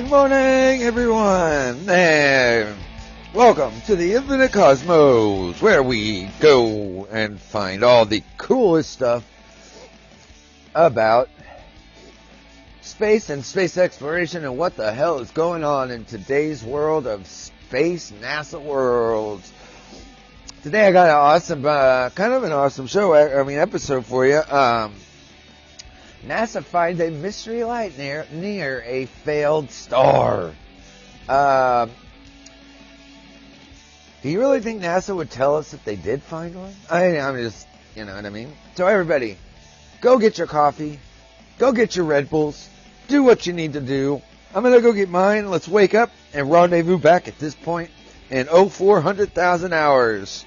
Good morning, everyone, and welcome to the Infinite Cosmos, where we go and find all the coolest stuff about space and space exploration and what the hell is going on in today's world of space, NASA worlds. Today I got an awesome, kind of an awesome show, episode for you. NASA finds a mystery light near a failed star. Do you really think NASA would tell us if they did find one? I'm just, you know what I mean? So everybody, go get your coffee. Go get your Red Bulls. Do what you need to do. I'm going to go get mine. Let's wake up and rendezvous back at this point in 400,000 hours.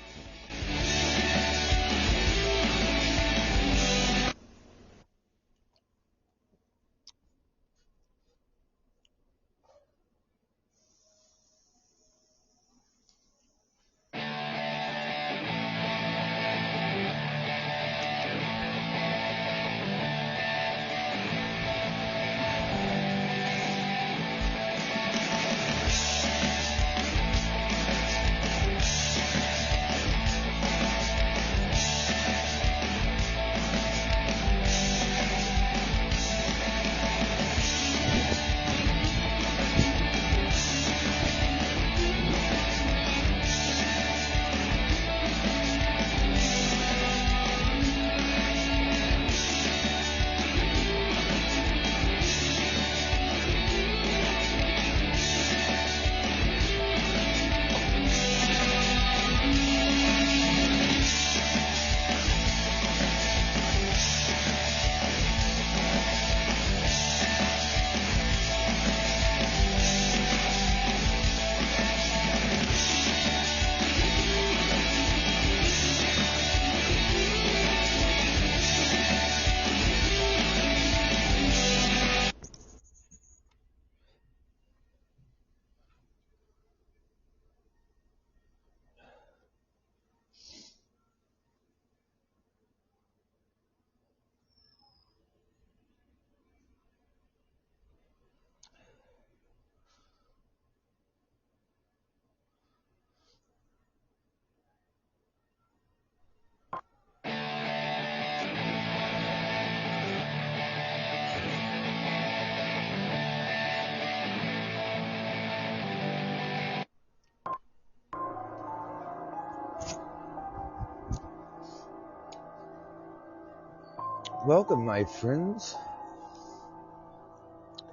Welcome, my friends,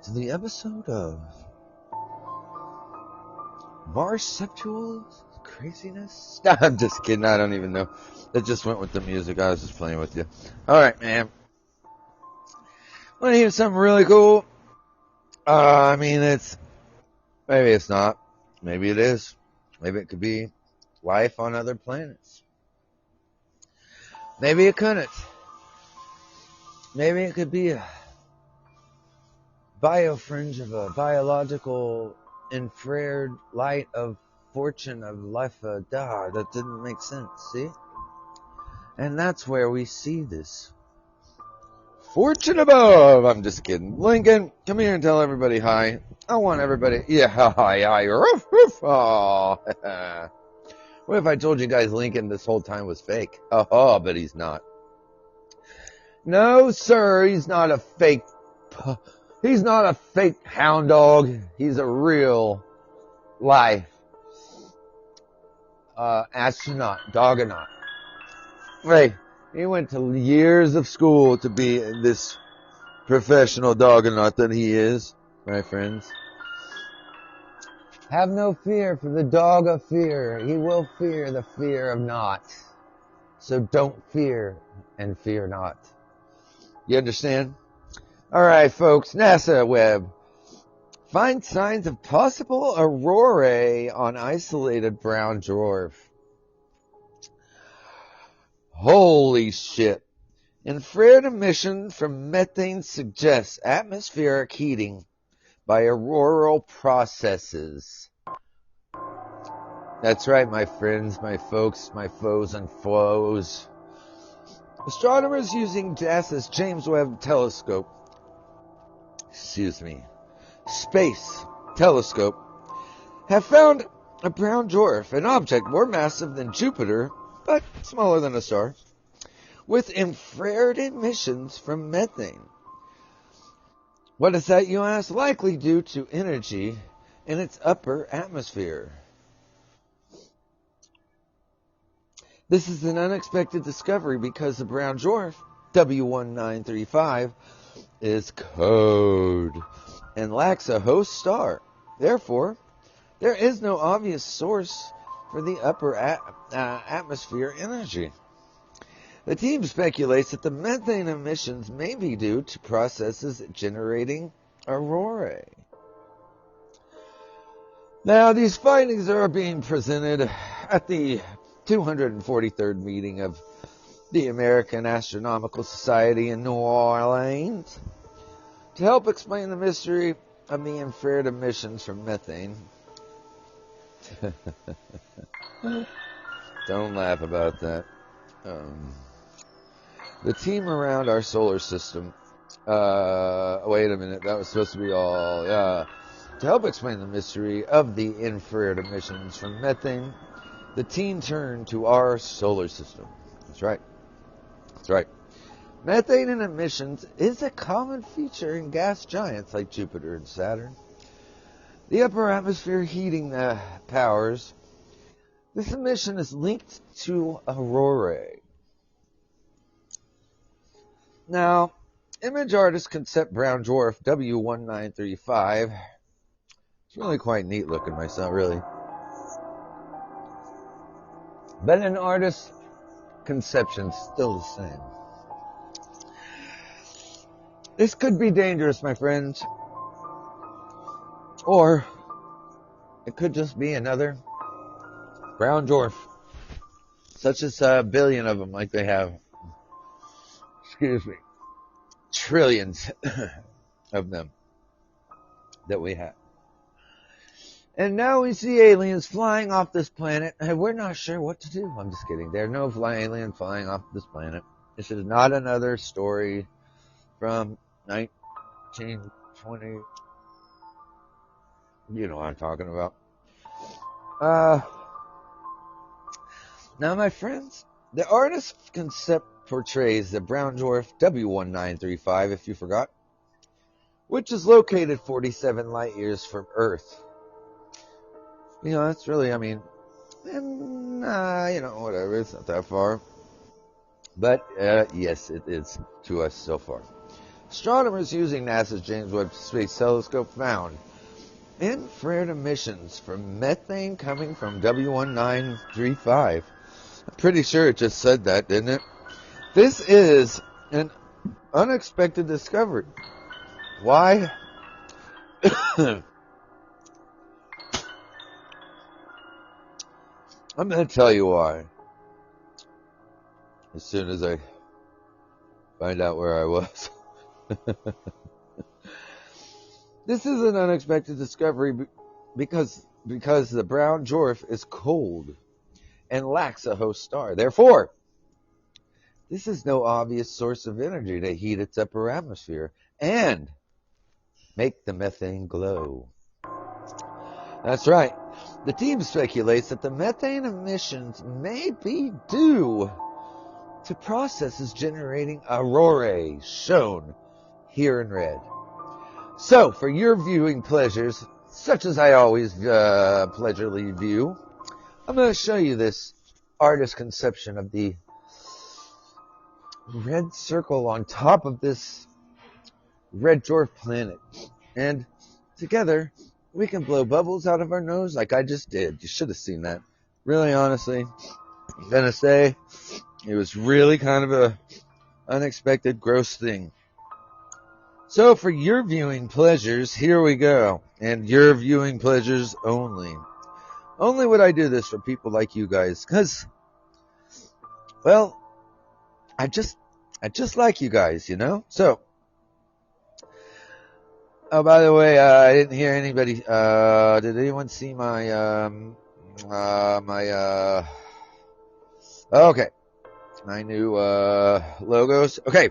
to the episode of Barceptual Craziness. No, I'm just kidding. I don't even know. That just went with the music. I was just playing with you. All right, man. Want to hear something really cool? Maybe it's not. Maybe it is. Maybe it could be life on other planets. Maybe it couldn't. Maybe it could be a biofringe of a biological infrared light of fortune of life. That didn't make sense, see? And that's where we see this. Fortune above! I'm just kidding. Lincoln, come here and tell everybody hi. I want everybody... Yeah, hi. Roof, roof. Oh. What if I told you guys Lincoln this whole time was fake? Oh, but he's not. No, sir, he's not a fake hound dog. He's a real life astronaut, dogonaut. Right. He went to years of school to be this professional dogonaut that he is, my friends. Have no fear for the dog of fear. He will fear the fear of not. So don't fear and fear not. You understand? All right, folks. NASA Web. Find signs of possible aurorae on isolated brown dwarf. Holy shit. Infrared emission from methane suggests atmospheric heating by auroral processes. That's right, my friends, my folks, my foes and flows. Astronomers using NASA's James Webb Telescope, space telescope have found a brown dwarf, an object more massive than Jupiter, but smaller than a star, with infrared emissions from methane. What is that, you ask? Likely due to energy in its upper atmosphere. This is an unexpected discovery because the brown dwarf, W1935, is cold and lacks a host star. Therefore, there is no obvious source for the upper atmosphere energy. The team speculates that the methane emissions may be due to processes generating aurorae. Now, these findings are being presented at the 243rd meeting of the American Astronomical Society in New Orleans to help explain the mystery of the infrared emissions from methane. Don't laugh about that. The team around our solar system, wait a minute, that was supposed to be all, to help explain the mystery of the infrared emissions from methane, the team turned to our solar system. That's right. That's right. Methane and emissions is a common feature in gas giants like Jupiter and Saturn. The upper atmosphere heating powers. This emission is linked to aurorae. Now, image artist concept brown dwarf W1935. It's really quite neat looking myself, really. But an artist's conception's still the same. This could be dangerous, my friends. Or it could just be another brown dwarf. Such as a billion of them like they have. Excuse me. Trillions of them that we have. And now we see aliens flying off this planet, and we're not sure what to do. I'm just kidding. There are no alien flying off this planet. This is not another story from 1920. You know what I'm talking about. Now, my friends, the artist's concept portrays the brown dwarf W1935, if you forgot, which is located 47 light years from Earth. You know, that's really, I mean, whatever, it's not that far. But, yes, it is to us so far. Astronomers using NASA's James Webb Space Telescope found infrared emissions from methane coming from W1935. I'm pretty sure it just said that, didn't it? This is an unexpected discovery. Why? I'm going to tell you why. As soon as I find out where I was. This is an unexpected discovery because the brown dwarf is cold and lacks a host star. Therefore, this is no obvious source of energy to heat its upper atmosphere and make the methane glow. That's right. The team speculates that the methane emissions may be due to processes generating aurorae, shown here in red. So, for your viewing pleasures, such as I always pleasurably view, I'm going to show you this artist's conception of the red circle on top of this red dwarf planet. And together, we can blow bubbles out of our nose like I just did. You should have seen that. Really, honestly, I'm going to say it was really kind of a unexpected, gross thing. So for your viewing pleasures, here we go. And your viewing pleasures only. Only would I do this for people like you guys. Because, well, I just like you guys, you know? So, oh, by the way, I didn't hear anybody, did anyone see my, okay, my new, logos? Okay,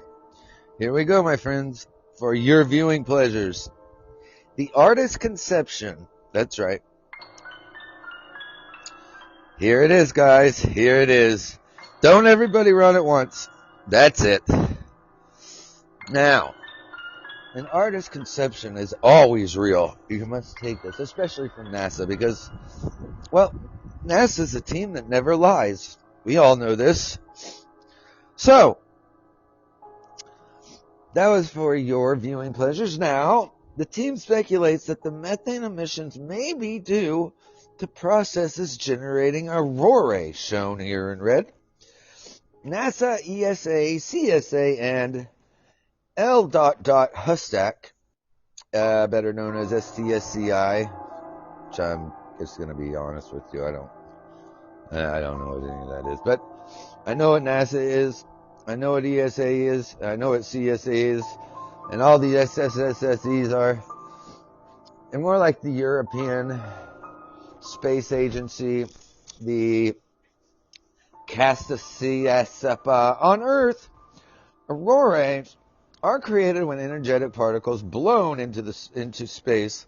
here we go, my friends, for your viewing pleasures. The artist's conception. That's right. Here it is, guys. Here it is. Don't everybody run at once. That's it. Now, an artist's conception is always real. You must take this, especially from NASA, because, well, NASA's a team that never lies. We all know this. So, that was for your viewing pleasures. Now, the team speculates that the methane emissions may be due to processes generating aurorae, shown here in red. NASA, ESA, CSA, and L. Hustak, better known as STSCI, which I'm just going to be honest with you, I don't know what any of that is, but I know what NASA is, I know what ESA is, I know what CSA is, and all the SSSEs are. And more like the European Space Agency, the CSA on Earth, aurorae are created when energetic particles blown into space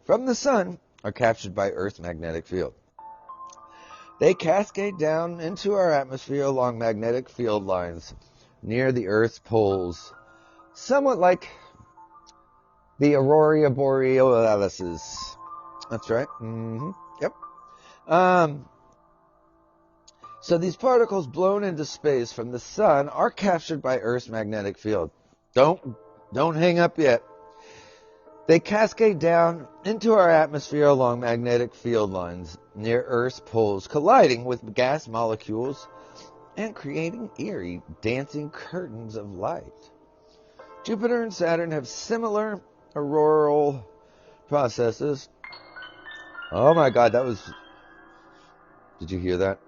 from the sun are captured by Earth's magnetic field. They cascade down into our atmosphere along magnetic field lines near the Earth's poles, somewhat like the aurora borealis. That's right. Yep. So these particles blown into space from the sun are captured by Earth's magnetic field. Don't hang up yet. They cascade down into our atmosphere along magnetic field lines near Earth's poles, colliding with gas molecules and creating eerie, dancing curtains of light. Jupiter and Saturn have similar auroral processes. Oh my God, did you hear that?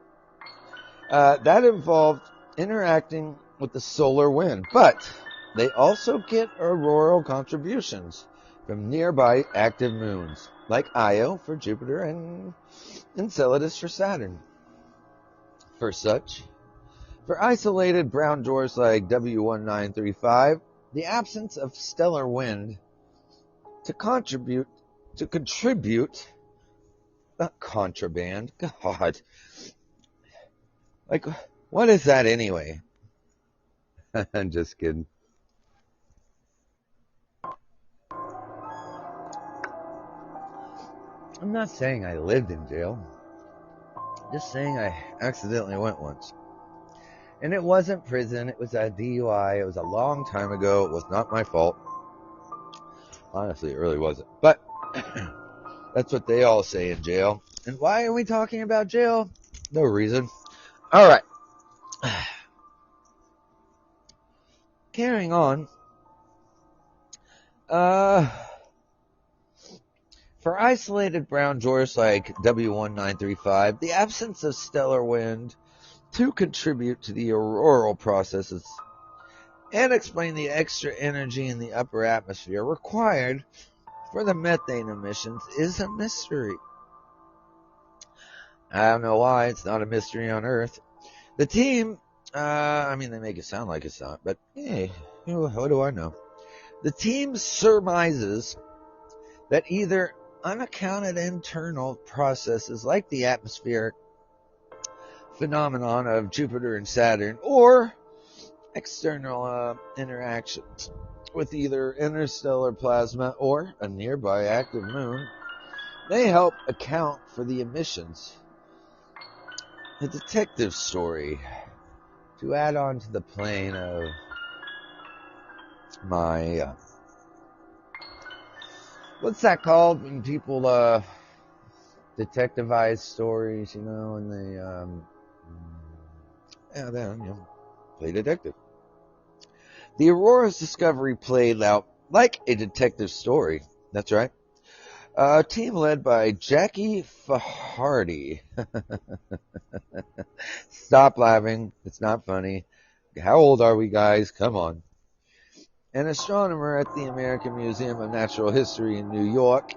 That involved interacting with the solar wind, but they also get auroral contributions from nearby active moons, like Io for Jupiter and Enceladus for Saturn. For isolated brown dwarfs like W1935, the absence of stellar wind to contribute, not contraband, God. Like, what is that anyway? I'm just kidding. I'm not saying I lived in jail. Just saying I accidentally went once. And it wasn't prison, it was a DUI. It was a long time ago. It was not my fault. Honestly, it really wasn't. But that's what they all say in jail. And why are we talking about jail? No reason. All right. Carrying on. For isolated brown dwarfs like W1935, the absence of stellar wind to contribute to the auroral processes and explain the extra energy in the upper atmosphere required for the methane emissions is a mystery. I don't know why it's not a mystery on Earth. The team, they make it sound like it's not, but hey, what do I know? The team surmises that either unaccounted internal processes like the atmospheric phenomenon of Jupiter and Saturn, or external interactions with either interstellar plasma or a nearby active moon, may help account for the emissions. A detective story to add on to the plane of my what's that called when people detectivize stories, and they play detective. The Aurora's discovery played out like a detective story. That's right. A team led by Jackie Fajardi. Stop laughing. It's not funny. How old are we, guys? Come on. An astronomer at the American Museum of Natural History in New York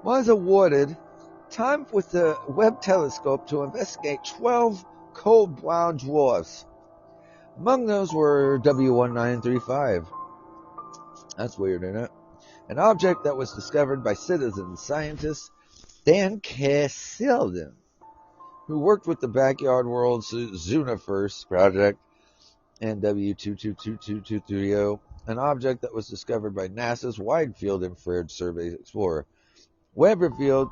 was awarded time with the Webb telescope to investigate 12 cold brown dwarfs. Among those were W1935. That's weird, isn't it? an object that was discovered by citizen scientist Dan Cassilden, who worked with the Backyard World Zooniverse project and W222230, an object that was discovered by NASA's Wide Field Infrared Survey Explorer. Webb revealed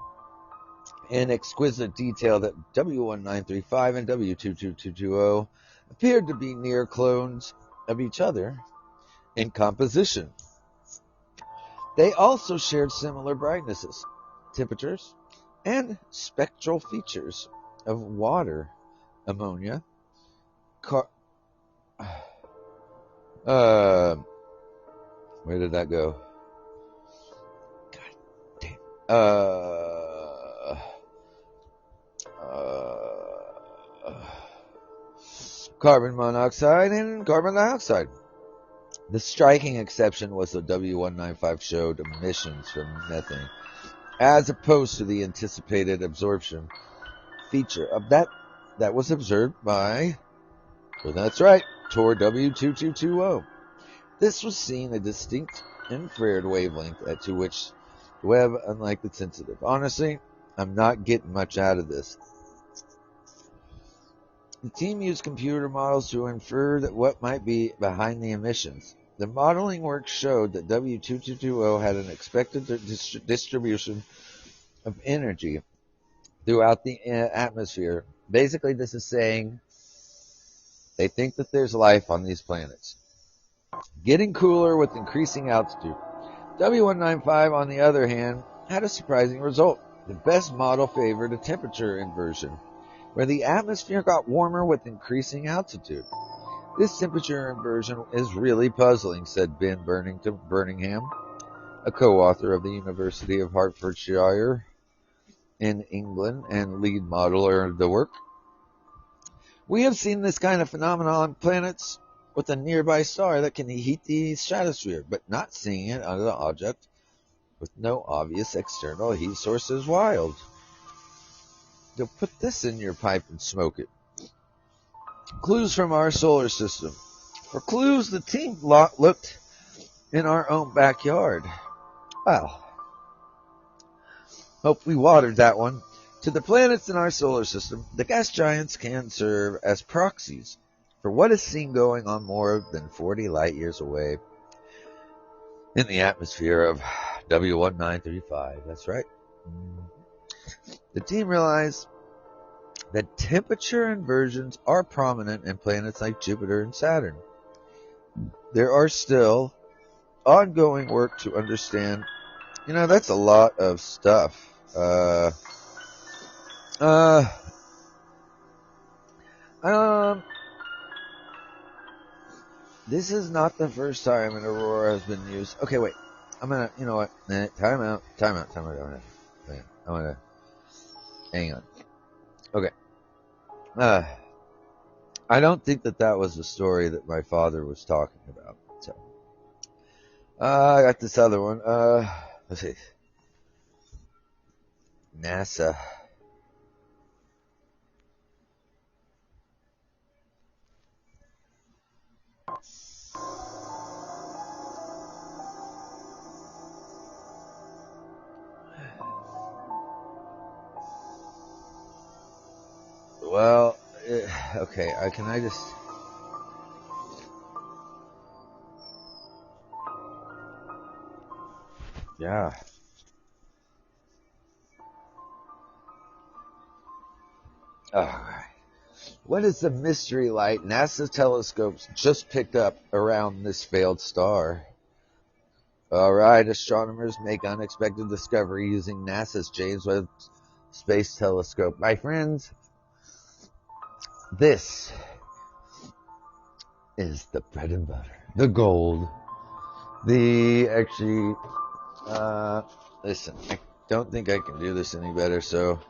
in exquisite detail that W1935 and W22220 appeared to be near clones of each other in composition. They also shared similar brightnesses, temperatures, and spectral features of water, ammonia, where did that go? God damn. Carbon monoxide and carbon dioxide. The striking exception was the W195 showed emissions from methane, as opposed to the anticipated absorption feature of that was observed by, well, that's right, Tor W2220. This was seen a distinct infrared wavelength to which Webb, unlike the sensitive. Honestly, I'm not getting much out of this. The team used computer models to infer that what might be behind the emissions. The modeling work showed that W2220 had an expected distribution of energy throughout the atmosphere. Basically, this is saying they think that there's life on these planets. Getting cooler with increasing altitude. W195, on the other hand, had a surprising result. The best model favored a temperature inversion, where the atmosphere got warmer with increasing altitude. This temperature inversion is really puzzling, said Ben Birmingham, a co-author of the University of Hertfordshire in England and lead modeler of the work. We have seen this kind of phenomenon on planets with a nearby star that can heat the stratosphere, but not seeing it on an object with no obvious external heat source is wild. You'll put this in your pipe and smoke it. Clues from our solar system. For clues, the team looked in our own backyard. Well, hope we watered that one. To the planets in our solar system, the gas giants can serve as proxies for what is seen going on more than 40 light years away in the atmosphere of W1935. That's right. The team realized that temperature inversions are prominent in planets like Jupiter and Saturn. There are still ongoing work to understand. That's a lot of stuff. This is not the first time an aurora has been used. Okay, wait. I'm gonna, you know what? Time out. I'm gonna, hang on. Okay. I don't think that was the story that my father was talking about. So, I got this other one. Let's see. NASA. Well, okay, can I just... Yeah. Alright. What is the mystery light NASA telescopes just picked up around this failed star? Alright, astronomers make unexpected discovery using NASA's James Webb Space Telescope. My friends, this is the bread and butter, the gold, listen, I don't think I can do this any better, so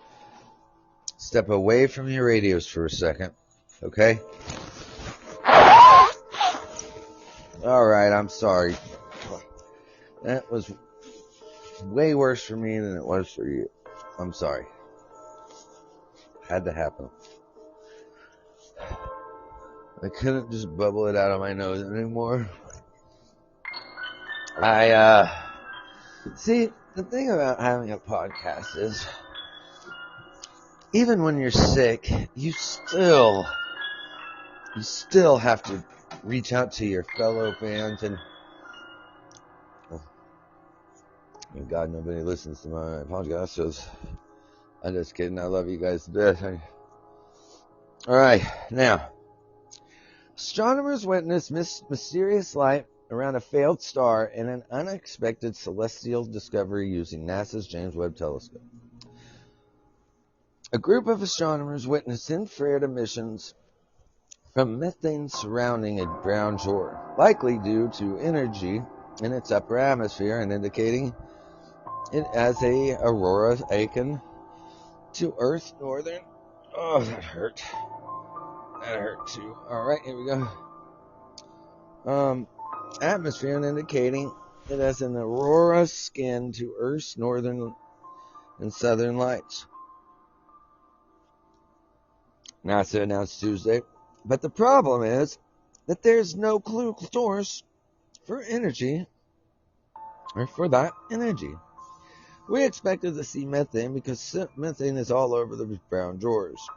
step away from your radios for a second, okay? Alright, I'm sorry. That was way worse for me than it was for you. I'm sorry. Had to happen. I couldn't just bubble it out of my nose anymore. See, the thing about having a podcast is, even when you're sick, you still have to reach out to your fellow fans and, oh, thank God nobody listens to my podcast, so I'm just kidding. I love you guys to death. Alright, now, astronomers witnessed mysterious light around a failed star in an unexpected celestial discovery using NASA's James Webb Telescope. A group of astronomers witnessed infrared emissions from methane surrounding a brown dwarf, likely due to energy in its upper atmosphere and indicating it as a aurora akin to Earth's northern... Oh, that hurt. That hurt too. Alright, here we go. Atmosphere and indicating it as an aurora skin to Earth's northern and southern lights. NASA announced Tuesday. But the problem is that there's no clue source for energy, or for that energy. We expected to see methane because methane is all over the brown dwarfs.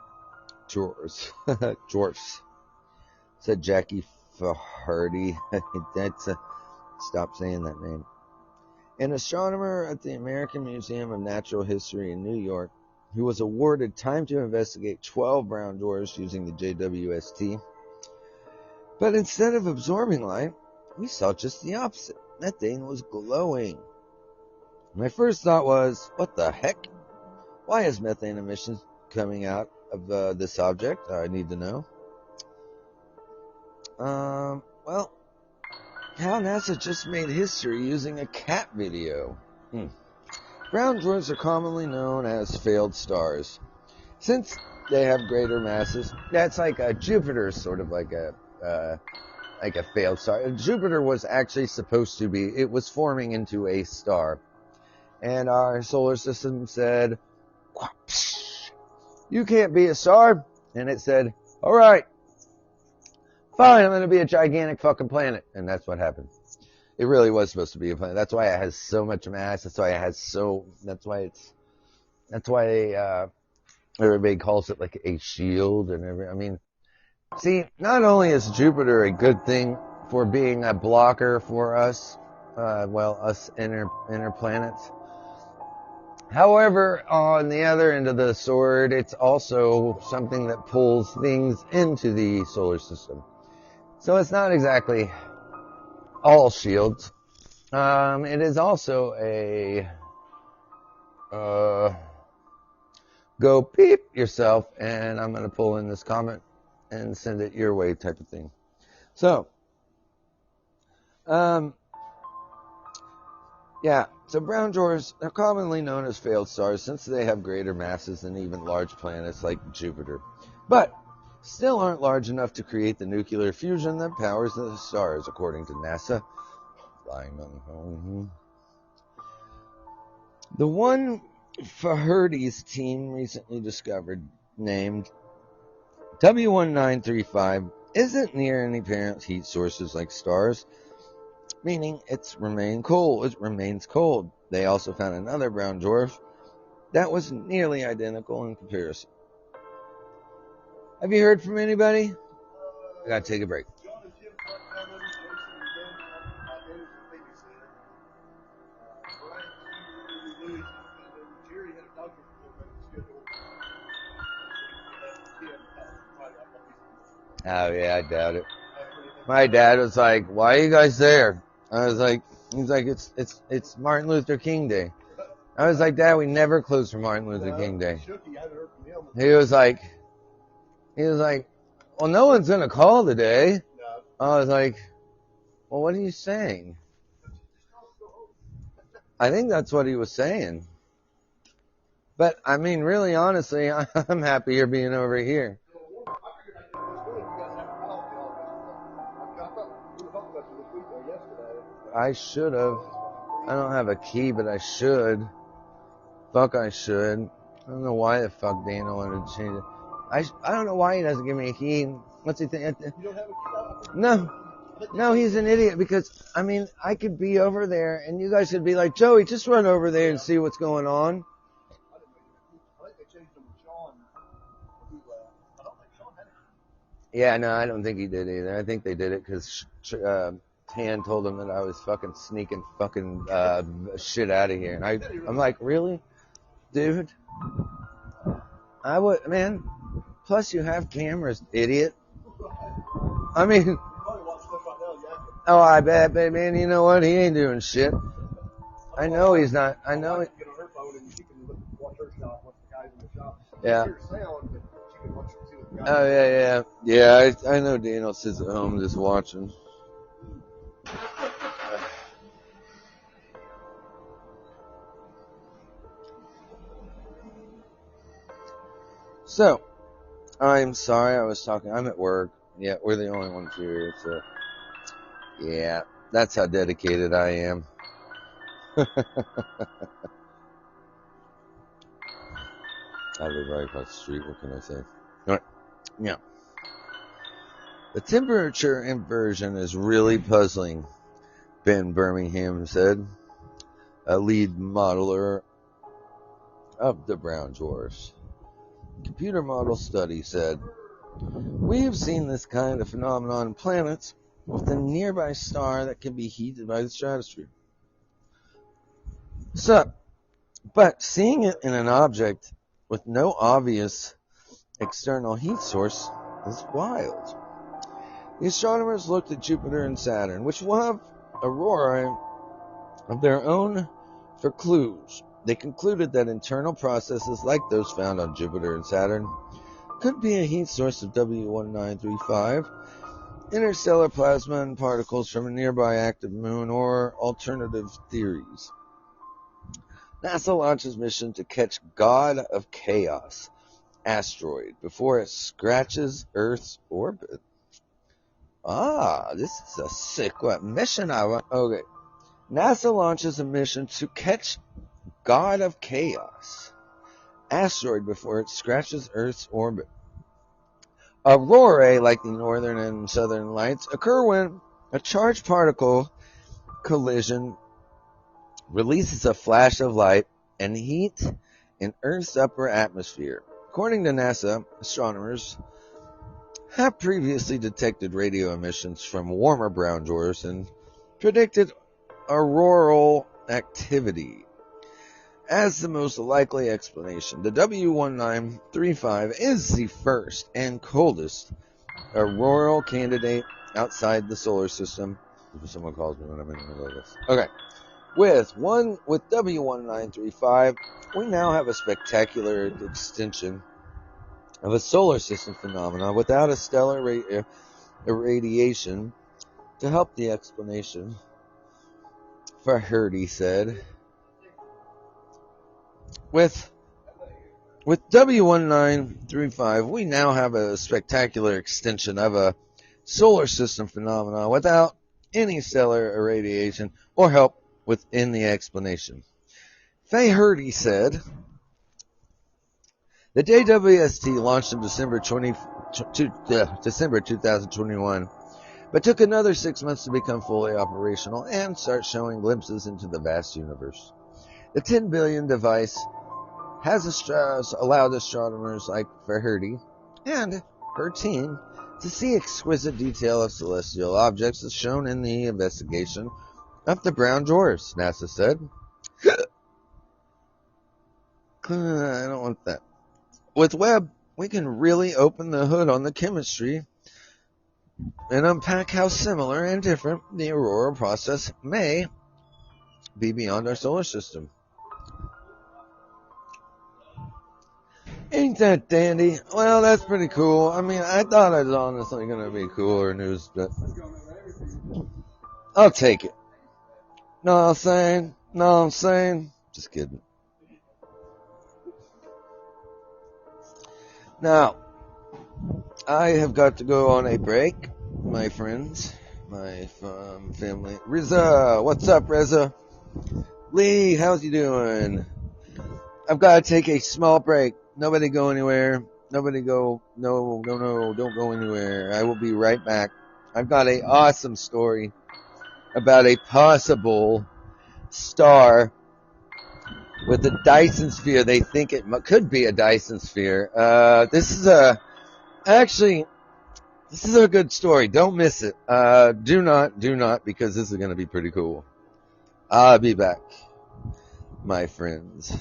Dwarfs, said Jackie Fahardy. Stop saying that name. An astronomer at the American Museum of Natural History in New York, who was awarded time to investigate 12 brown dwarfs using the JWST. But instead of absorbing light, we saw just the opposite. Methane was glowing. My first thought was, what the heck? Why is methane emissions coming out of this object? I need to know. Well, how NASA just made history using a cat video. Brown dwarfs are commonly known as failed stars, since they have greater masses. That's like a Jupiter, sort of like a failed star. Jupiter was actually supposed to be, it was forming into a star. And our solar system said, you can't be a star. And it said, all right, fine, I'm going to be a gigantic fucking planet. And that's what happened. It really was supposed to be a planet. That's why it has so much mass. That's why everybody calls it like a shield and see, not only is Jupiter a good thing for being a blocker for us, us inner planets. However, on the other end of the sword, it's also something that pulls things into the solar system. So it's not exactly all shields. It is also a go peep yourself, and I'm going to pull in this comment and send it your way type of thing. So, so brown dwarfs are commonly known as failed stars since they have greater masses than even large planets like Jupiter, but still aren't large enough to create the nuclear fusion that powers the stars, according to NASA. Flying on the phone. The one Faherty's team recently discovered, named W1935, isn't near any apparent heat sources like stars, meaning it remains cold. They also found another brown dwarf that was nearly identical in comparison. Have you heard from anybody? I gotta take a break. Oh yeah, I doubt it. My dad was like, "Why are you guys there?" I was like, "He's like, it's Martin Luther King Day." I was like, "Dad, we never close for Martin Luther King Day." He was like, "Well, no one's gonna call today." I was like, "Well, what are you saying?" I think that's what he was saying. But I mean, really, honestly, I'm happy you're being over here. I should have. I don't have a key, but I should. Fuck, I should. I don't know why the fuck Dana wanted to change it. I don't know why he doesn't give me a key. What's he think? You don't have a key? No. No, he's an idiot because, I mean, I could be over there and you guys could be like, Joey, just run over there and see what's going on. Yeah, no, I don't think he did either. I think they did it because Tan told him that I was fucking sneaking fucking shit out of here. And I'm like, really? Dude? I would, man. Plus you have cameras, idiot. I mean, oh, I bet, but man, you know what? He ain't doing shit. I know he's not. I know. Yeah. Oh, yeah. I know Daniel sits at home just watching. So, I'm sorry I was talking. I'm at work. Yeah, we're the only ones here. So, yeah, that's how dedicated I am. I live right across the street. What can I say? All right. Yeah. The temperature inversion is really puzzling, Ben Birmingham said, a lead modeler of the brown dwarfs. Computer model study said, we have seen this kind of phenomenon in planets with a nearby star that can be heated by the stratosphere. So, but seeing it in an object with no obvious external heat source is wild. The astronomers looked at Jupiter and Saturn, which will have aurorae of their own, for clues. They concluded that internal processes like those found on Jupiter and Saturn could be a heat source of W1935, interstellar plasma and particles from a nearby active moon, or alternative theories. NASA launches mission to catch God of Chaos asteroid before it scratches Earth's orbit. This is a sick mission. Okay. NASA launches a mission to catch God of Chaos asteroid before it scratches Earth's orbit. Aurorae, like the northern and southern lights, occur when a charged particle collision releases a flash of light and heat in Earth's upper atmosphere. According to NASA, astronomers have previously detected radio emissions from warmer brown dwarfs and predicted auroral activity as the most likely explanation. The W1935 is the first and coldest auroral candidate outside the solar system. Someone calls me when I'm in the middle of this. Okay. With W1935, we now have a spectacular extension of a solar system phenomena without a stellar irradiation to help the explanation, Flaherty said. With W1935, we now have a spectacular extension of a solar system phenomena without any stellar irradiation or help within the explanation. Flaherty said, the JWST launched in December 2021, but took another 6 months to become fully operational and start showing glimpses into the vast universe. The 10 billion device has allowed astronomers like Flaherty and her team to see exquisite detail of celestial objects as shown in the investigation of the brown dwarfs, NASA said. I don't want that. With Webb, we can really open the hood on the chemistry and unpack how similar and different the auroral process may be beyond our solar system. Ain't that dandy? Well, that's pretty cool. I mean, I thought it was honestly going to be cooler news, but I'll take it. Know what I'm saying? Just kidding. Now, I have got to go on a break, my friends, my family. Reza, what's up, Reza? Lee, how's you doing? I've got to take a small break. Nobody go anywhere. No, don't go anywhere. I will be right back. I've got an awesome story about a possible star with a Dyson sphere. They think it could be a Dyson sphere. This is a good story. Don't miss it. Do not, because this is going to be pretty cool. I'll be back, my friends.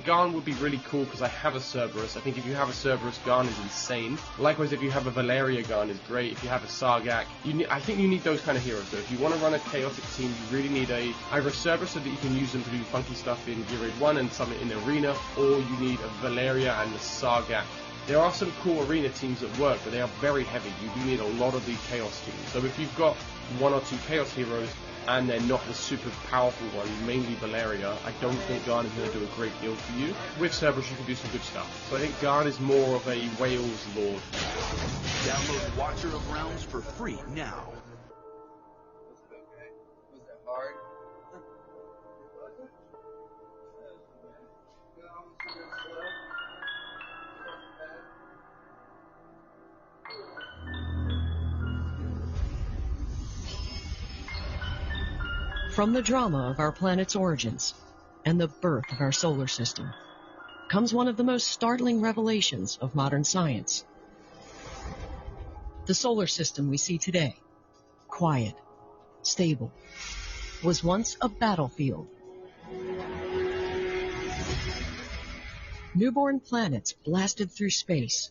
Garn would be really cool because I have a Cerberus. I think if you have a Cerberus, Garn is insane. Likewise, if you have a Valeria, Garn is great. If you have a Sargak, I think you need those kind of heroes. So if you want to run a chaotic team, you really need either a Cerberus so that you can use them to do funky stuff in Gear Raid 1 and something in the arena, or you need a Valeria and a Sargak. There are some cool arena teams that work, but they are very heavy. You do need a lot of the chaos teams. So if you've got one or two chaos heroes, and they're not the super powerful one, mainly Valeria, I don't think Garn is going to do a great deal for you. With Cerberus you can do some good stuff. So I think Garn is more of a Wales Lord. Download Watcher of Realms for free now. Was it hard? From the drama of our planet's origins and the birth of our solar system comes one of the most startling revelations of modern science. The solar system we see today, quiet, stable, was once a battlefield. Newborn planets blasted through space,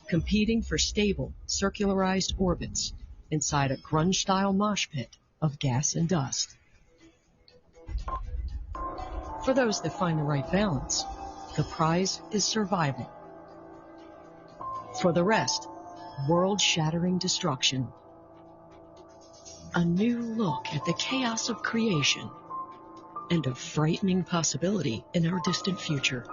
competing for stable, circularized orbits inside a grunge-style mosh pit of gas and dust. For those that find the right balance, the prize is survival. For the rest, world-shattering destruction. A new look at the chaos of creation and a frightening possibility in our distant future.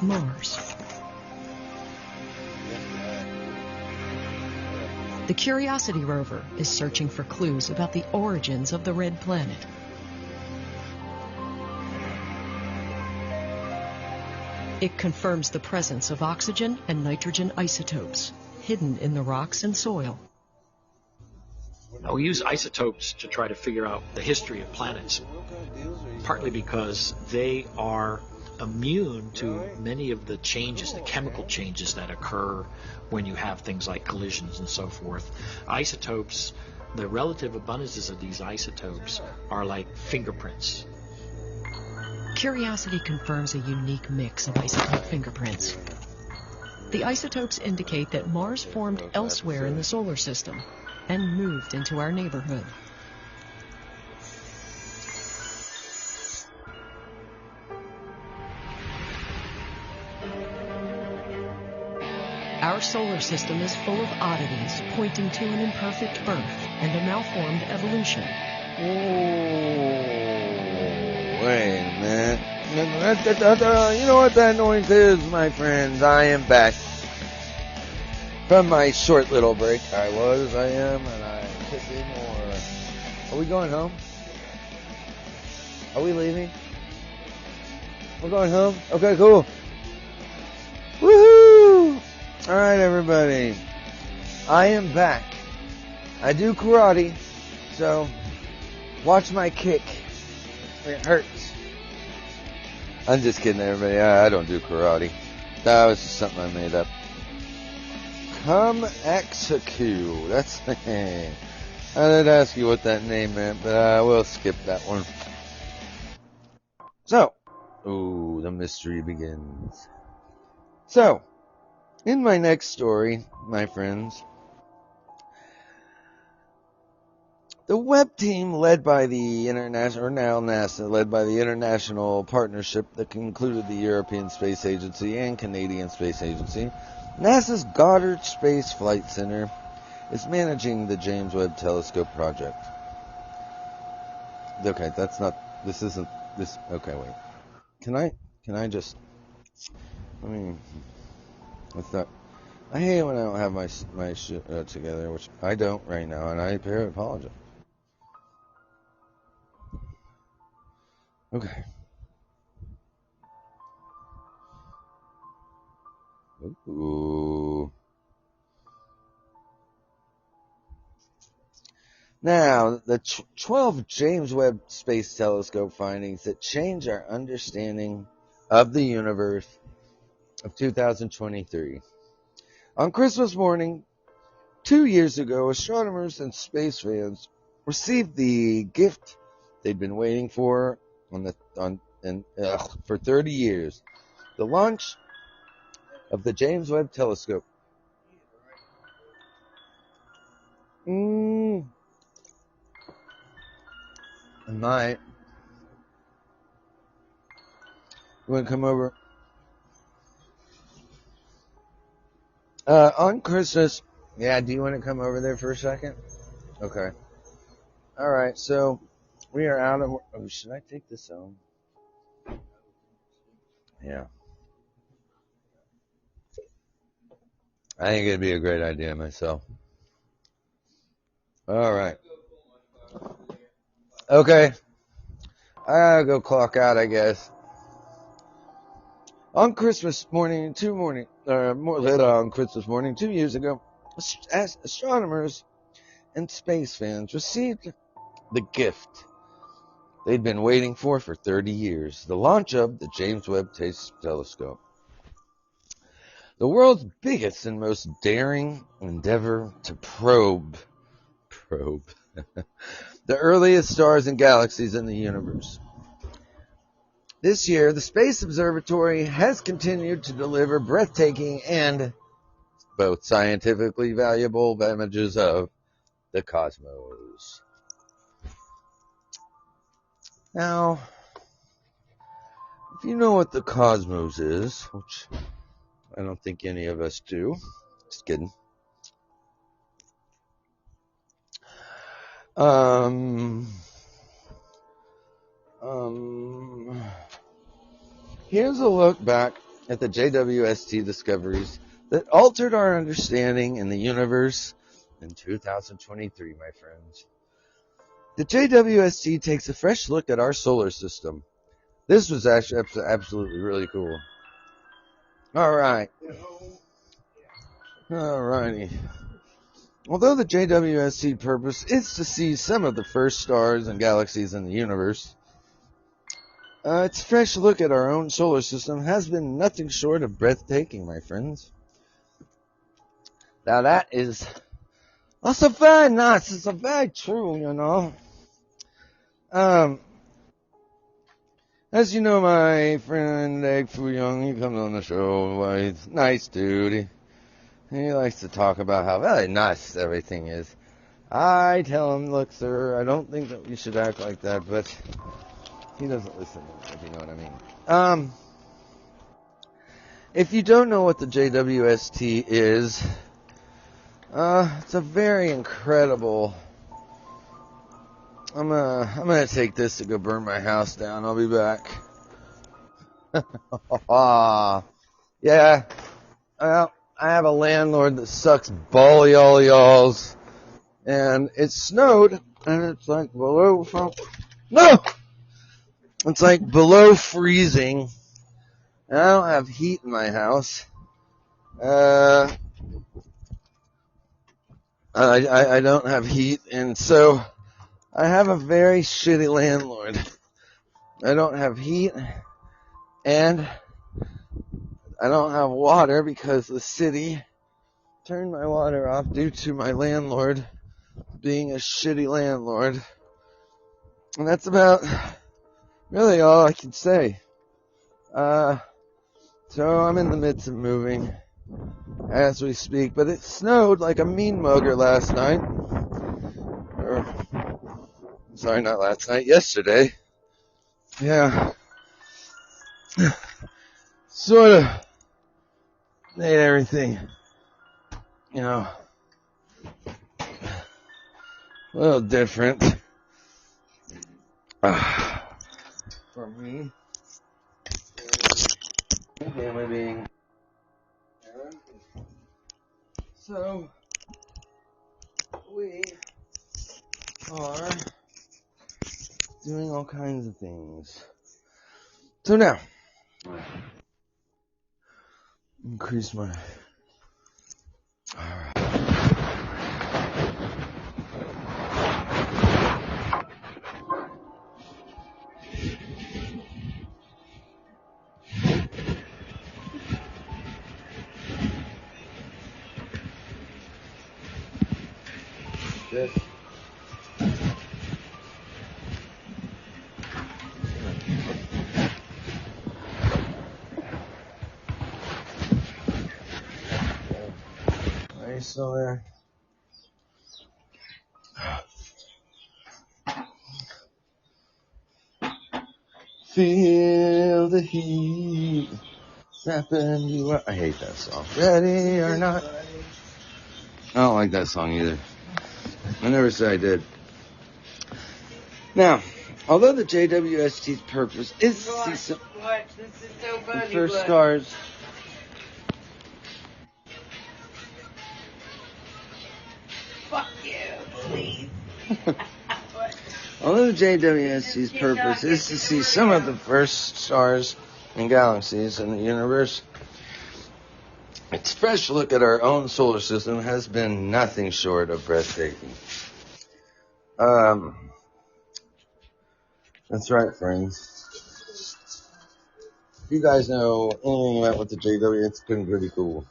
Mars. The Curiosity rover is searching for clues about the origins of the red planet. It confirms the presence of oxygen and nitrogen isotopes hidden in the rocks and soil. Now, we use isotopes to try to figure out the history of planets, partly because they are immune to many of the changes, the chemical changes that occur when you have things like collisions and so forth. Isotopes, the relative abundances of these isotopes are like fingerprints. Curiosity confirms a unique mix of isotope fingerprints. The isotopes indicate that Mars formed elsewhere in the solar system and moved into our neighborhood. Our solar system is full of oddities pointing to an imperfect birth and a malformed evolution. Oh, wait a minute. You know what that noise is, my friends? I am back from my short little break. I am, and I could be more. Are we going home? Are we leaving? We're going home? Okay, cool. Woohoo! Alright, everybody. I am back. I do karate, so watch my kick. It hurts. I'm just kidding, everybody. I don't do karate. That was just something I made up. Come execute. That's the name. I did ask you what that name meant, but I will skip that one. So, the mystery begins. So, in my next story, my friends, the web team led by the international, or now NASA, led by the international partnership that included the European Space Agency and Canadian Space Agency, NASA's Goddard Space Flight Center is managing the James Webb Telescope project. Okay, that's not, this isn't, this, okay, wait. Can I just, it's not, I hate it when I don't have my shit together, which I don't right now, and I apologize. Okay. Ooh. Now, the 12 James Webb Space Telescope findings that change our understanding of the universe of 2023. On Christmas morning, 2 years ago, astronomers and space fans received the gift they'd been waiting for for 30 years. The launch of the James Webb Telescope. You want to come over? On Christmas, yeah, do you want to come over there for a second? Okay. Alright, so we are out of, should I take this home? Yeah. I think it'd be a great idea myself. Alright. Okay. I gotta go clock out, I guess. On Christmas morning, on Christmas morning, 2 years ago, astronomers and space fans received the gift they'd been waiting for 30 years, the launch of the James Webb Telescope. The world's biggest and most daring endeavor to probe the earliest stars and galaxies in the universe. This year, the Space Observatory has continued to deliver breathtaking and both scientifically valuable images of the cosmos. Now, if you know what the cosmos is, which I don't think any of us do, just kidding. Here's a look back at the JWST discoveries that altered our understanding in the universe in 2023, my friends. The JWST takes a fresh look at our solar system. This was actually absolutely really cool. Alrighty. Although the JWST purpose is to see some of the first stars and galaxies in the universe, its fresh look at our own solar system has been nothing short of breathtaking, my friends. Now that is also very nice. It's very true, you know. As you know, my friend Egg Foo Young, he comes on the show. He's a nice dude. He likes to talk about how very nice everything is. I tell him, look, sir, I don't think that we should act like that, but he doesn't listen, if you know what I mean. If you don't know what the JWST is, it's a very incredible. I'm gonna take this to go burn my house down. I'll be back. Yeah. Well, I have a landlord that sucks y'alls, and it snowed, and it's like below. No, it's like below freezing. And I don't have heat in my house. I don't have heat, and so I have a very shitty landlord. I don't have heat, and I don't have water because the city turned my water off due to my landlord being a shitty landlord. And that's about really all I can say. So I'm in the midst of moving as we speak, but it snowed like a mean mugger last night. Or, sorry, not last night, yesterday. Yeah. Sort of made everything, a little different. For me. Family being. So, we are doing all kinds of things. So now, increase my. Alright. This. Are you still there? Feel the heat wrapping you up. I hate that song. Ready or not? I don't like that song either. I never said I did. Now, although the JWST's purpose is to see some This is so funny. first stars. Fuck you, please. Although the JWST's purpose is to see some of the first stars and galaxies in the universe, its fresh look at our own solar system has been nothing short of breathtaking. That's right, friends. If you guys know anything about what the JW, it's been pretty cool.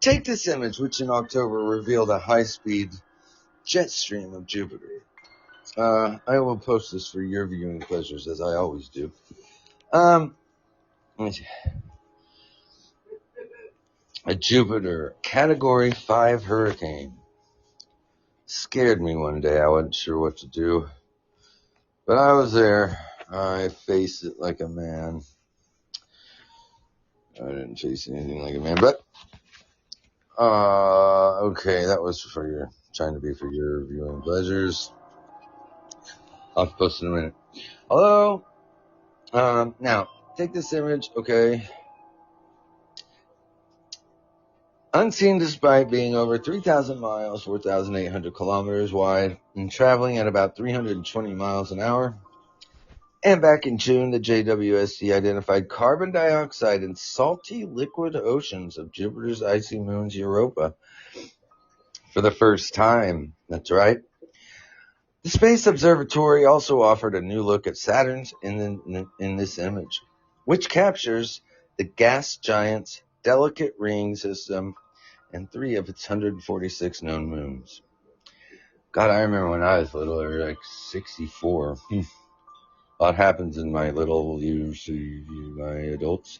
Take this image, which in October revealed a high-speed jet stream of Jupiter. I will post this for your viewing pleasures, as I always do. A Jupiter Category 5 hurricane. Scared me one day. I wasn't sure what to do. But I was there. I faced it like a man. I didn't face anything like a man, but okay, that was trying to be for your viewing pleasures. I'll post in a minute. Although, now, take this image, okay. Unseen despite being over 3,000 miles, 4,800 kilometers wide, and traveling at about 320 miles an hour. And back in June, the JWST identified carbon dioxide in salty liquid oceans of Jupiter's icy moons Europa for the first time. That's right. The Space Observatory also offered a new look at Saturn in this image, which captures the gas giant's delicate ring system and 3 of its 146 known moons. God, I remember when I was little, they were like 64. A lot happens in my little years, my adults.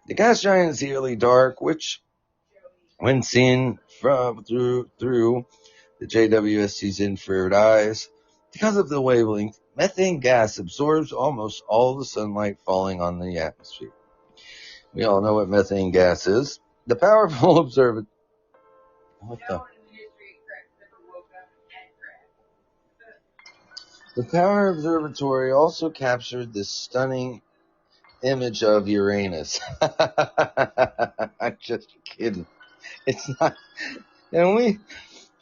The gas giant is eerily dark, which, when seen through the JWST's infrared eyes, because of the wavelength, methane gas absorbs almost all the sunlight falling on the atmosphere. We all know what methane gas is. The powerful observatory. What the? The Power Observatory also captured this stunning image of Uranus. I'm just kidding. It's not. Can we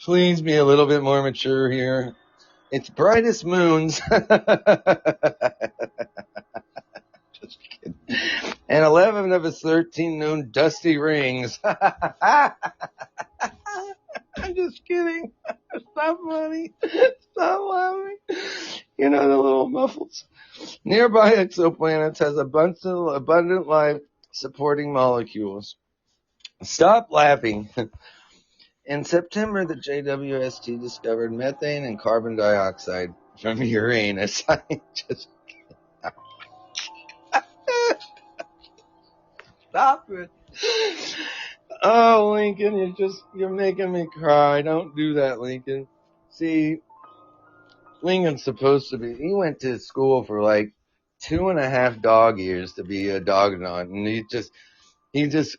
please be a little bit more mature here? Its brightest moons. Just kidding. And 11 of its 13 known dusty rings. I'm just kidding. Stop funny. Stop laughing. You know the little muffles. Nearby exoplanets has abundant life supporting molecules. Stop laughing. In September, the JWST discovered methane and carbon dioxide from Uranus. I just stop it. Oh, Lincoln, you're making me cry. Don't do that, Lincoln. See, Lincoln's supposed to be, he went to school for like 2.5 dog years to be a dog nut, and this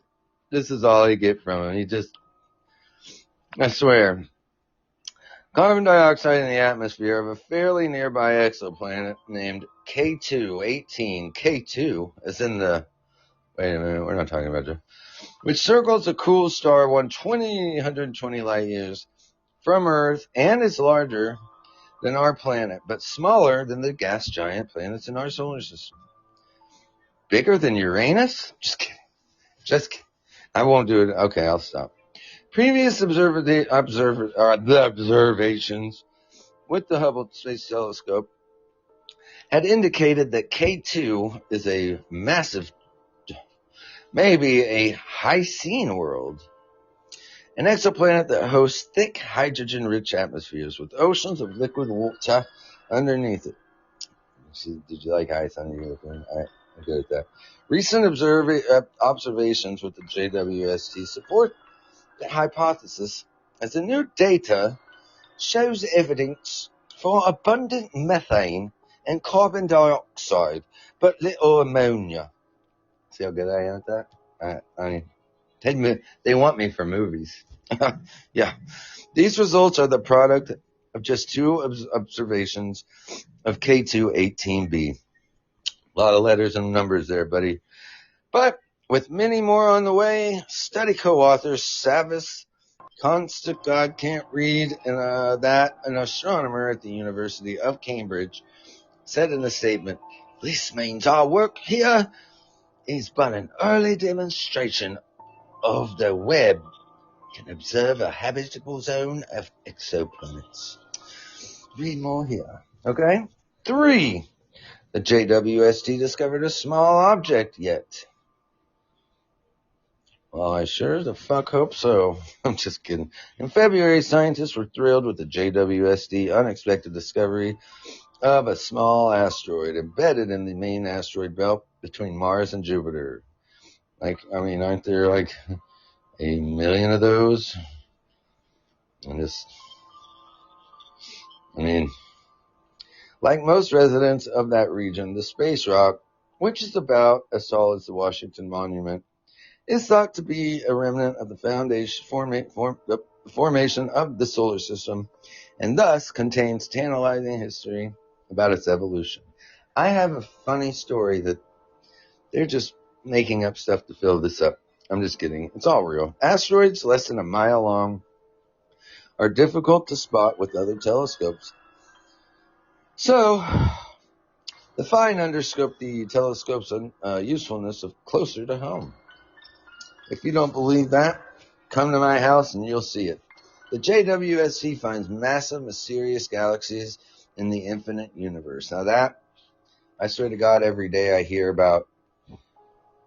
is all I get from him. I swear. Carbon dioxide in the atmosphere of a fairly nearby exoplanet named K2-18, K2, as in the, wait a minute, we're not talking about you, which circles a cool star 120 light years from Earth and is larger than our planet, but smaller than the gas giant planets in our solar system. Bigger than Uranus? Just kidding. I won't do it. Okay, I'll stop. Previous observations with the Hubble Space Telescope had indicated that K2 is a massive, maybe a Hycean world, an exoplanet that hosts thick hydrogen-rich atmospheres with oceans of liquid water underneath it. Did you like ice on your airplane? I'm good at that. Recent observations with the JWST support the hypothesis as the new data shows evidence for abundant methane and carbon dioxide, but little ammonia. See how good I am at that? They want me for movies. Yeah. These results are the product of just two observations of K2-18b. A lot of letters and numbers there, buddy. But with many more on the way, study co-author Savis Constant God Can't Read, and that an astronomer at the University of Cambridge said in a statement, "This means our work here is but an early demonstration of the Webb can observe a habitable zone of exoplanets." Read more here. Okay? 3. The JWST discovered a small object yet. Well, I sure the fuck hope so. I'm just kidding. In February, scientists were thrilled with the JWST unexpected discovery of a small asteroid embedded in the main asteroid belt between Mars and Jupiter. Aren't there like 1 million of those? Like most residents of that region, the space rock, which is about as tall as the Washington Monument, is thought to be a remnant of the formation of the solar system, and thus contains tantalizing history about its evolution. I have a funny story that they're just making up stuff to fill this up. I'm just kidding. It's all real. Asteroids less than a mile long are difficult to spot with other telescopes. So, the find underscored the telescope's usefulness of closer to home. If you don't believe that, come to my house and you'll see it. The JWST finds massive, mysterious galaxies in the infinite universe. Now that, I swear to God, every day I hear about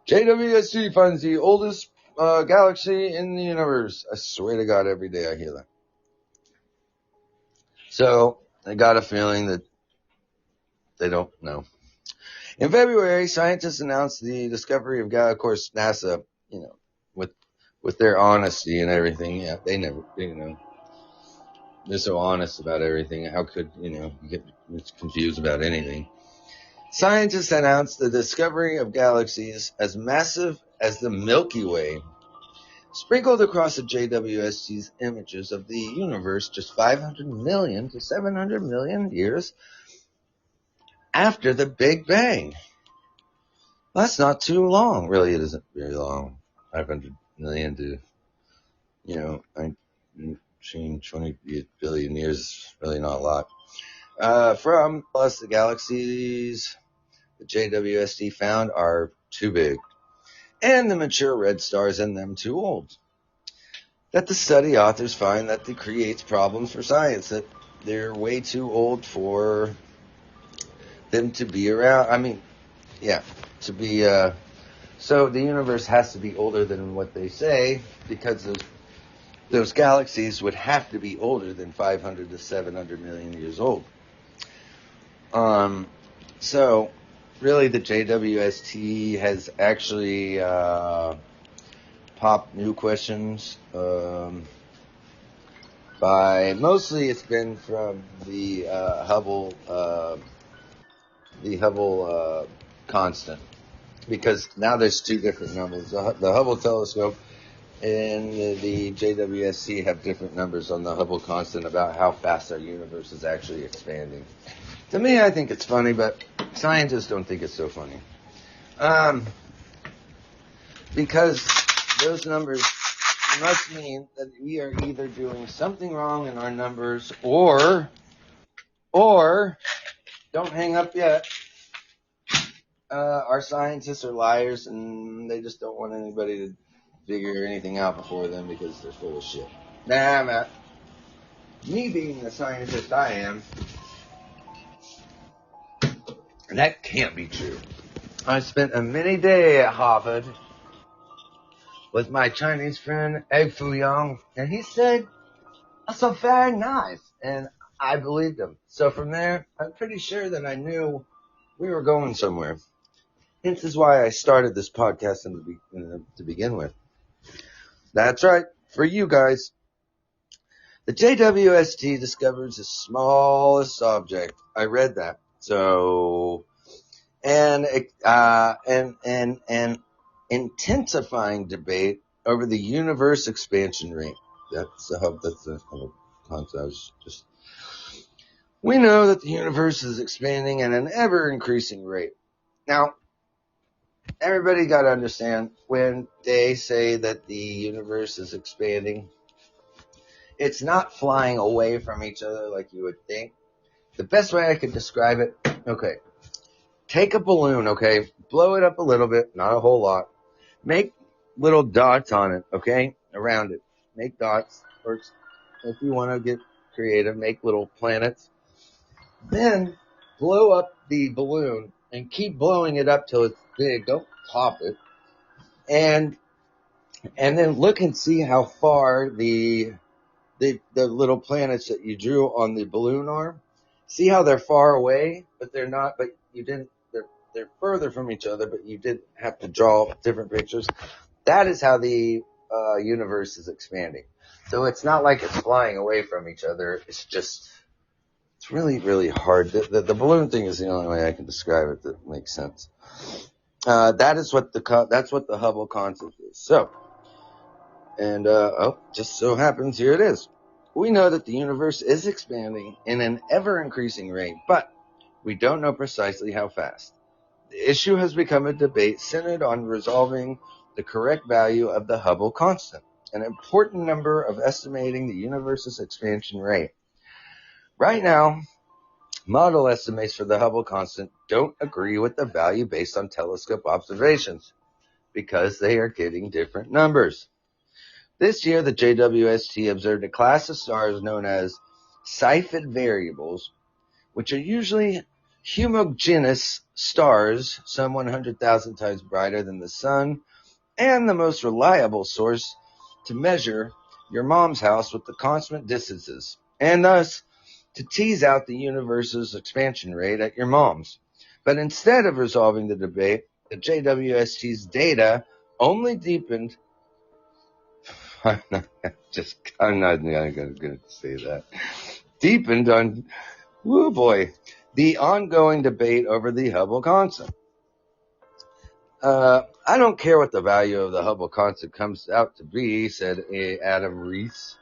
JWST finds the oldest galaxy in the universe. I swear to God, every day I hear that. So, I got a feeling that they don't know. In February, scientists announced the discovery of, of course, NASA, with their honesty and everything. Yeah, they're so honest about everything. How could, you get confused about anything? Scientists announced the discovery of galaxies as massive as the Milky Way. Sprinkled across the JWST's images of the universe just 500 million to 700 million years after the Big Bang. That's not too long. Really, it isn't very long. 500 million to, 20 billion years is really not a lot. From plus the galaxies the JWST found are too big, and the mature red stars in them too old. That the study authors find that creates problems for science, that they're way too old for them to be around. I mean, yeah, to be, so the universe has to be older than what they say, because those galaxies would have to be older than 500 to 700 million years old. So really the JWST has actually popped new questions by, mostly it's been from the Hubble constant, because now there's two different numbers. The Hubble telescope and the JWST have different numbers on the Hubble constant about how fast our universe is actually expanding. To me, I think it's funny, but scientists don't think it's so funny. Because those numbers must mean that we are either doing something wrong in our numbers, or don't hang up yet, our scientists are liars and they just don't want anybody to figure anything out before them because they're full of shit. Nah, Matt. Me being the scientist I am, that can't be true. I spent a mini day at Harvard with my Chinese friend, Egg Fuyang, and he said, "That's so very nice." And I believed him. So from there, I'm pretty sure that I knew we were going somewhere. Hence is why I started this podcast to begin with. That's right, for you guys. The JWST discovers the smallest object. I read that. So, and intensifying debate over the universe expansion rate. That's the Hubble concept. We know that the universe is expanding at an ever increasing rate. Now, everybody got to understand, when they say that the universe is expanding, it's not flying away from each other like you would think. The best way I could describe it, okay, take a balloon, okay, blow it up a little bit, not a whole lot, make little dots on it, okay, around it. Make dots, or if you want to get creative, make little planets. Then blow up the balloon and keep blowing it up till it's big. Don't pop it. And then look and see how far the little planets that you drew on the balloon are. See how they're far away, but they're not, but you didn't, they're further from each other, but you did have to draw different pictures. That is how the universe is expanding. So it's not like it's flying away from each other. It's really, really hard. The balloon thing is the only way I can describe it that makes sense. That's what the Hubble concept is. So, and just so happens here it is. We know that the universe is expanding in an ever-increasing rate, but we don't know precisely how fast. The issue has become a debate centered on resolving the correct value of the Hubble constant, an important number of estimating the universe's expansion rate. Right now, model estimates for the Hubble constant don't agree with the value based on telescope observations because they are getting different numbers. This year, the JWST observed a class of stars known as Cepheid variables, which are usually homogeneous stars, some 100,000 times brighter than the sun, and the most reliable source to measure your mom's house with the constant distances, and thus to tease out the universe's expansion rate at your mom's. But instead of resolving the debate, the JWST's data only deepened. I'm not going to say that. Deepened on, the ongoing debate over the Hubble constant. I don't care what the value of the Hubble constant comes out to be, said Adam Rees,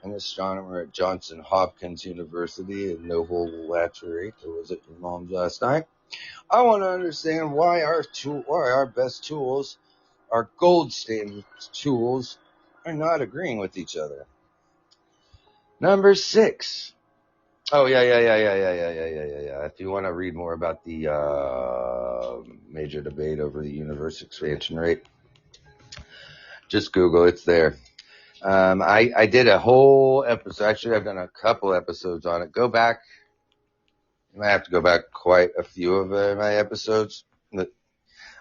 an astronomer at Johns Hopkins University in Noble Laboratory, or was it your mom's last night? I want to understand why our best tools, our gold standard tools, are not agreeing with each other. Number 6. Oh, yeah. If you want to read more about the major debate over the universe expansion rate, just Google. It's there. I did a whole episode. Actually, I've done a couple episodes on it. Go back You might have to go back quite a few of my episodes. But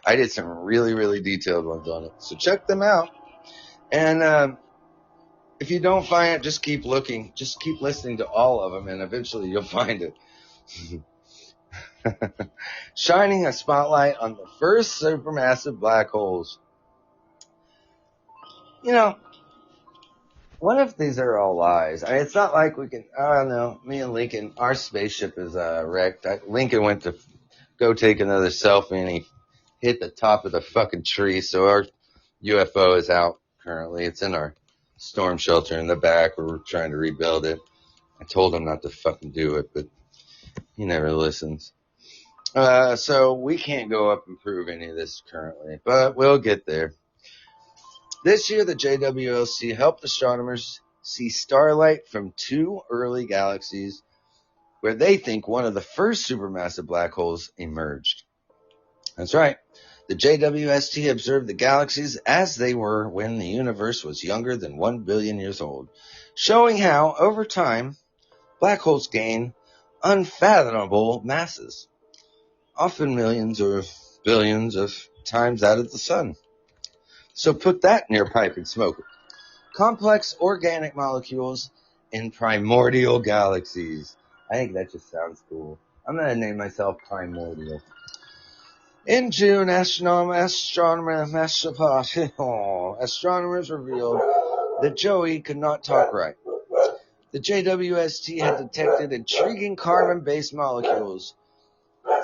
I did some really, really detailed ones on it. So check them out. And if you don't find it, just keep looking. Just keep listening to all of them, and eventually you'll find it. Shining a spotlight on the first supermassive black holes. You know, what if these are all lies? I mean, it's not like we can, I don't know, me and Lincoln, our spaceship is wrecked. Lincoln went to go take another selfie, and he hit the top of the fucking tree, so our UFO is out currently. It's in our storm shelter in the back where we're trying to rebuild it. I told him not to fucking do it, but he never listens. So we can't go up and prove any of this currently, but we'll get there. This year, the JWST helped astronomers see starlight from two early galaxies where they think one of the first supermassive black holes emerged. That's right. The JWST observed the galaxies as they were when the universe was younger than 1 billion years old, showing how, over time, black holes gain unfathomable masses, often millions or billions of times that of the sun. So put that in your pipe and smoke it. Complex organic molecules in primordial galaxies. I think that just sounds cool. I'm going to name myself Primordial. In June, astronomers revealed that Joey could not talk right. The JWST had detected intriguing carbon-based molecules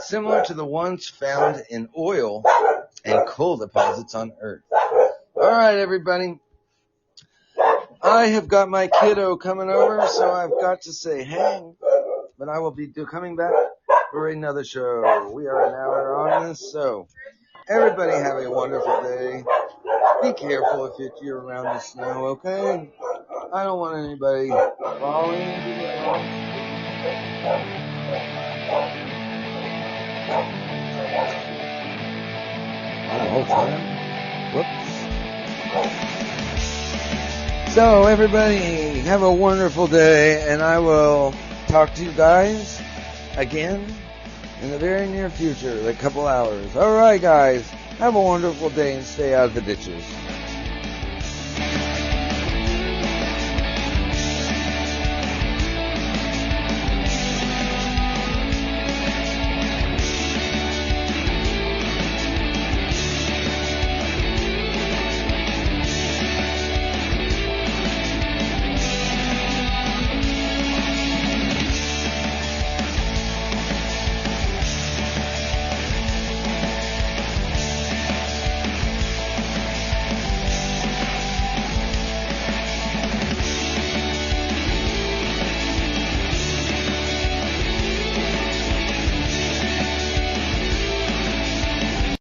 similar to the ones found in oil and coal deposits on Earth. All right, everybody. I have got my kiddo coming over, so I've got to say hang. But I will be coming back for another show. We are an hour on this, so everybody have a wonderful day. Be careful if you're around the snow, okay? I don't want anybody falling into the the whole time. Whoops. So everybody have a wonderful day, and I will talk to you guys again in the very near future, like a couple hours. All right, guys, have a wonderful day and stay out of the ditches.